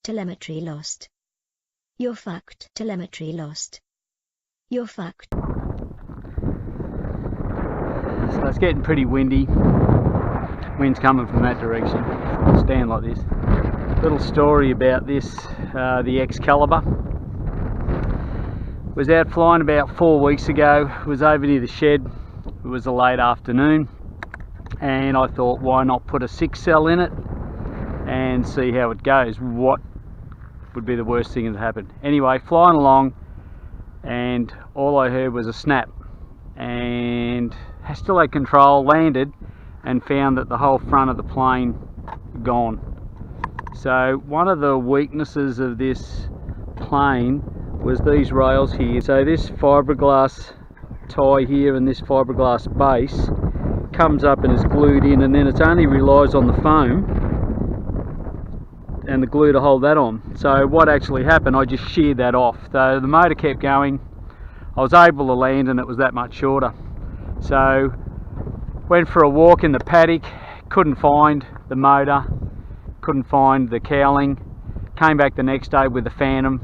Telemetry lost. You're fucked. Telemetry lost. You're fucked. So it's getting pretty windy. Wind's coming from that direction. I'll stand like this. Little story about this, the Excalibur. Was out flying about 4 weeks ago. Was over near the shed. It was a late afternoon, and I thought, why not put a 6-cell in it and see how it goes. What would be the worst thing that happened? Anyway, flying along, and all I heard was a snap, and I still had control, landed, and found that the whole front of the plane gone. So one of the weaknesses of this plane was these rails here. So this fiberglass tie here and this fiberglass base comes up and is glued in, and then it only relies on the foam and the glue to hold that on. So what actually happened, I just sheared that off. So the motor kept going, I was able to land, and it was that much shorter. So went for a walk in the paddock, couldn't find the motor, couldn't find the cowling. Came back the next day with the Phantom,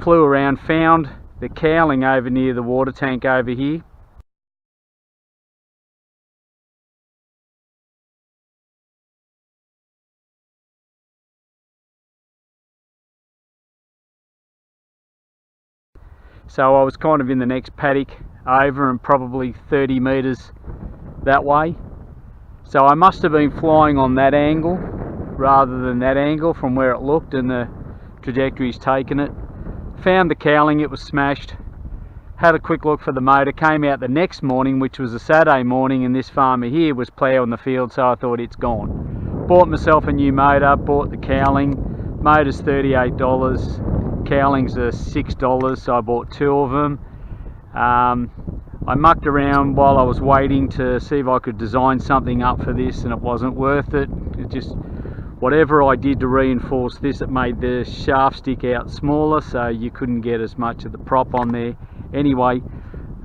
flew around, found the cowling over near the water tank over here. So I was kind of in the next paddock over, and probably 30 metres that way. So I must have been flying on that angle rather than that angle from where it looked, and the trajectory's taken it. Found the cowling, it was smashed. Had a quick look for the motor, came out the next morning, which was a Saturday morning, and this farmer here was ploughing the field, so I thought it's gone. Bought myself a new motor, bought the cowling. Motor's $38, cowlings are $6, so I bought 2 of them. I mucked around while I was waiting to see if I could design something up for this, and it wasn't worth it. It just, whatever I did to reinforce this, it made the shaft stick out smaller, so you couldn't get as much of the prop on there. Anyway,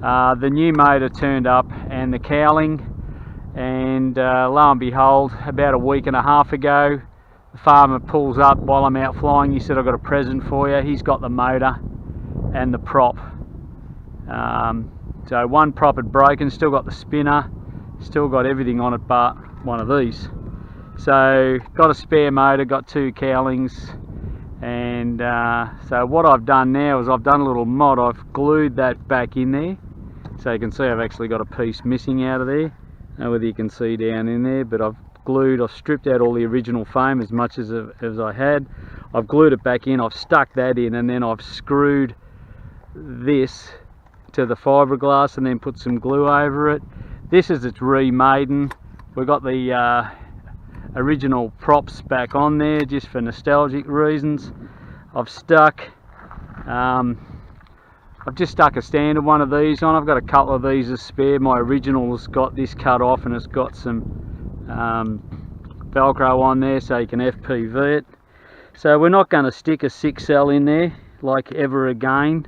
the new motor turned up and the cowling, and lo and behold, about a week and a half ago, the farmer pulls up while I'm out flying. He said, I've got a present for you. He's got the motor and the prop. So one prop had broken, still got the spinner, still got everything on it but one of these. So got a spare motor, got 2 cowlings, and so what I've done now is I've done a little mod. I've glued that back in there, so you can see I've actually got a piece missing out of there. I don't know whether you can see down in there, but I've stripped out all the original foam as much as I had. I've glued it back in, I've stuck that in, and then I've screwed this to the fiberglass and then put some glue over it. This is its remaden. We've got the original props back on there just for nostalgic reasons. I've just stuck a standard one of these on. I've got a couple of these as spare. My original's got this cut off, and it's got some Velcro on there so you can FPV it. So we're not going to stick a 6-cell in there like ever again.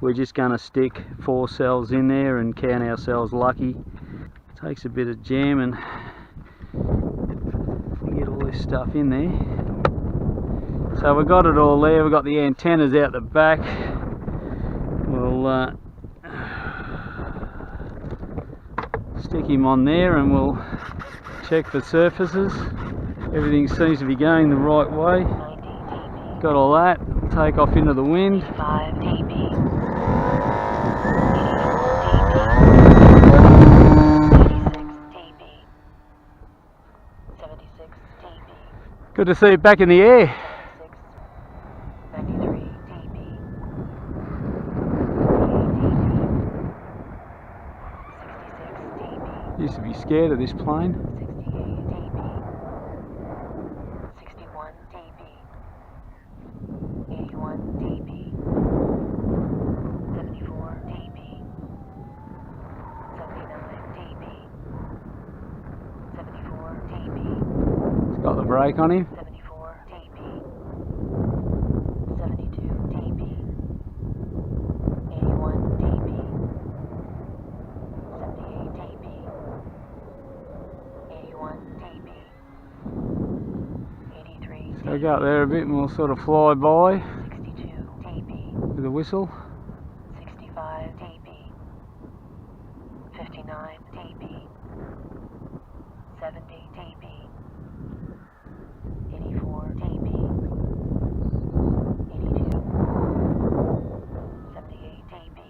We're just going to stick 4 cells in there and count ourselves lucky. It takes a bit of jamming to get all this stuff in there. So we've got it all there. We've got the antennas out the back. We'll stick him on there and we'll check for surfaces. Everything seems to be going the right way. Got all that. Take off into the wind. 5 dB. Good to see it back in the air. 93 dB. 66 dB. Used to be scared of this plane. 68 dB. 61 dB. 81 dB. 74 dB. 79 dB. 74 dB. It's got the brake on him. 74 dB. 72 dB. 81 dB. 78 dB. 81 dB. 83 So go up there a bit and we'll sort of fly by 62 dB, with a whistle. 65 dB, 59 dB, 70 dB, 84 dB, 82, 78 dB,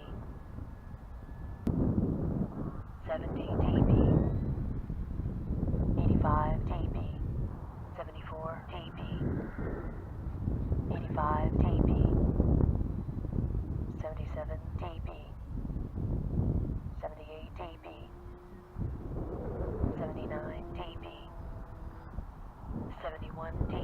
70 dB, 85 dB, 74 dB, 85 dB, 77 dB, 78 dB, 79 dB, 71 dB,